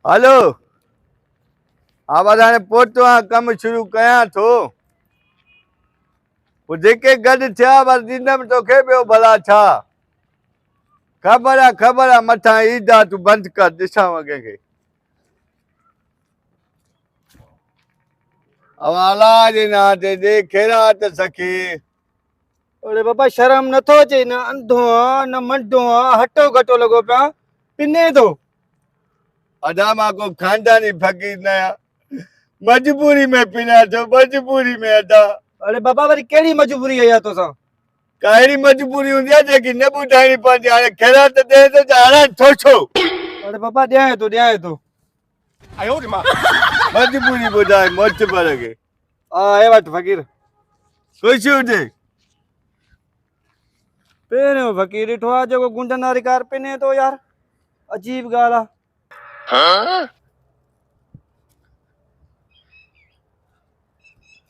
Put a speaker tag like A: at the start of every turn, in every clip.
A: Hello आवाज हाणे पहुतो आहे कम शुरू कयां थो वो जेके गॾु थिया बस ॾींदमि तोखे ॿियो भला छा ख़बर आहे मथां ईद आहे तूं बंदि कर ॾिसां कंहिंखे अवाला जे ना ते दे ख़ैरात सखी।
B: अरे बाबा शर्म नथो अचे न अंधो आहे न मंडो आहे हटो घटो लॻो पिया पिने थो।
A: अदा मां को खानदानी फ़कीर न आहियां मजबूरी में पिना थो मजबूरी में अदा।
B: अरे बाबा वरी कहिड़ी मजबूरी आहे तोसां?
A: कहिड़ी मजबूरी हूंदी आहे जेकी न ॿुधाइणी पवंदी हाणे ख़ैरात ॾे त हाणे छो छो।
B: अरे बाबा ॾियां थो
A: मजबूरी ॿुधाए मोतबर खे
B: हे वटि फ़कीर
A: ख़ुशी हुजे।
B: पहिरियों फ़कीर ॾिठो आहे जेको गुंडनि वारी कार पिने थो यार अजीब ॻाल्हि आहे।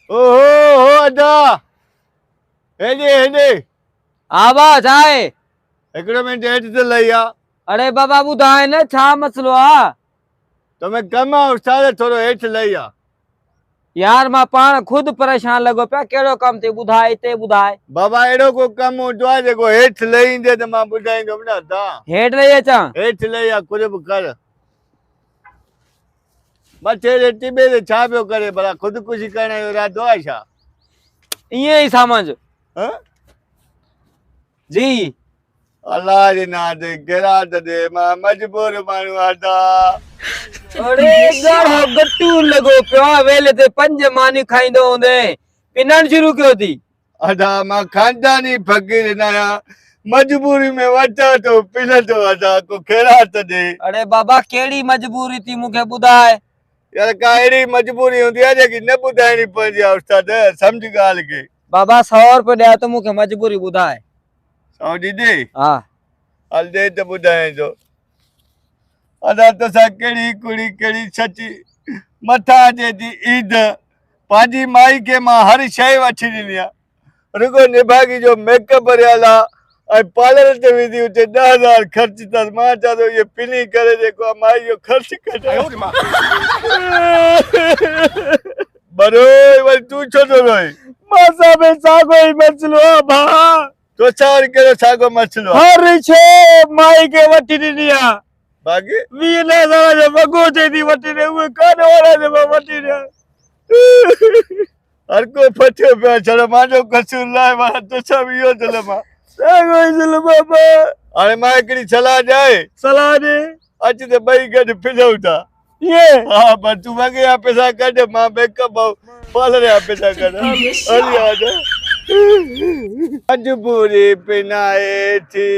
A: ओहो हो अदा हेॾे
C: आवाज आए
A: हिकिड़ो मिंट हेठि त लही आ।
C: अरे बाबा ॿुधाए न छा मसलो आहे?
A: तोमें कम आहे उस्ताद थोरो हेठि लही आ।
C: यार मां पाण खुद परेशान लॻो पिया कहिड़ो कम थी ॿुधाए हिते ॿुधाए।
A: बाबा अहिड़ो को कम हूंदो आहे जेको हेठि लही ईंदे त मां ॿुधाईंदुमि न अदा।
C: हेठि लही अचां?
A: हेठि लही आ कुझु बि कर मथे ते टिबे ते छा पियो करे भला ख़ुदकुशी करण जो इरादो आहे छा?
C: ईअं ई समझ
A: हाँ?
C: जी
A: अल्लाह जे नाम ते ख़ैरात ॾे मां मजबूर माण्हू अदा।
C: अरे ॻाढ़ो गट्टू लॻो पियो आहे वेले ते 5 मानी खाईंदो हूंदे पिनण शुरू कयो थी।
A: अदा मां खानदानी फ़कीर न आहियां मजबूरी में वठां थो पिन थो अदा को ख़ैरात ॾे।
C: अरे बाबा कहिड़ी मजबूरी थी मूंखे ॿुधाए।
A: यार का अहिड़ी मजबूरी हूंदी आहे जेकी न ॿुधाइणी पवंदी आहे उस्ताद सम्झ ॻाल्हि खे।
C: बाबा 100 रुपया ॾिया त मूंखे मजबूरी ॿुधाए।
A: 100 ॾींदे?
C: हा
A: हल दे त ॿुधाए थो। अदा तोसां कहिड़ी कुड़ी कहिड़ी सची मथां अचे थी ईद पंहिंजी माई खे मां हर शइ वठी ॾिनी आहे रुगो निभागी जो मेकअप रियल आहे ऐं पार्लर ते विधी हुते 10,000 ख़र्च अथसि। मां चवां थो इहो पिनी करे जेको आहे माई जो ख़र्च कढाए बरोई वरी तूं छो थो रोई?
B: मां में साॻो ई मसलो आहे भाउ।
A: तोसां वरी कहिड़ो साॻियो मसइलो आहे?
B: हर शइ माई खे वठी ॾिनी आहे
A: बाक़ी
B: 20,000 जो वॻो चई थी वठी ॾे उहे कान वारा जो मां वठी ॾियां।
A: हर को फटियो पियो छड़ो मुंहिंजो कसूर लाइ मां तोसां बि इहो ज़ुल्म आहे।
B: साॻो ई ज़ुल्म आहे भाउ।
A: हाणे मां हिकिड़ी सलाह ॾियां
B: सलाह ॾे।
A: अच त ॿई गॾु फिरूं था।
B: ईअं
A: हाँ बस तू वगे जा पैसा कढ मां मेकअप पार्लर जा पैसा कढ हली आजा। मजबूरी पिनाए थी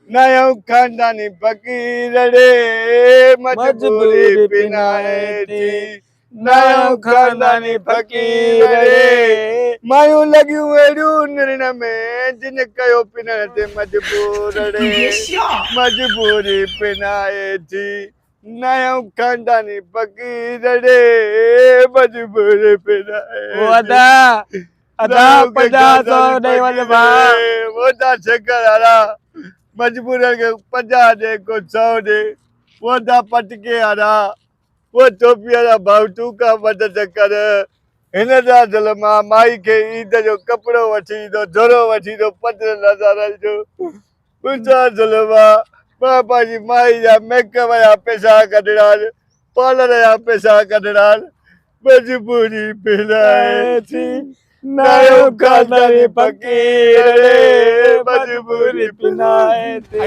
A: नयो खानदानी फ़कीर रे मजबूरी पिनाए थी नयो खानदानी फ़कीर रे मायूं लॻियूं अहिड़ियूं निरण में जिन कयो पिनण ते मजबूर रे मजबूरी पिनाए थी नयो खानदानी फ़कीर रे मजबूरी पिनाए
C: ओ अदा अदा 50 ॾेई वञ भाउ।
A: वो ता चक्कर आला मजबूर के 50 दे को 100 दे वो ता पटके आला वो टोपी वाला भाऊ तू का मदद कर हिन जा ज़ुल्म माई के ईद जो कपड़ो वठी दो जोरो वठी दो 15,000 जो मुंहिंजा ज़ुल्म मां पंहिंजी माई जा मेकअप जा पैसा कढणा पार्लर जा पैसा कढणा मजबूरी पिनाए थी नयो खानदानी फ़कीर रे मजबूरी पिनाए थी।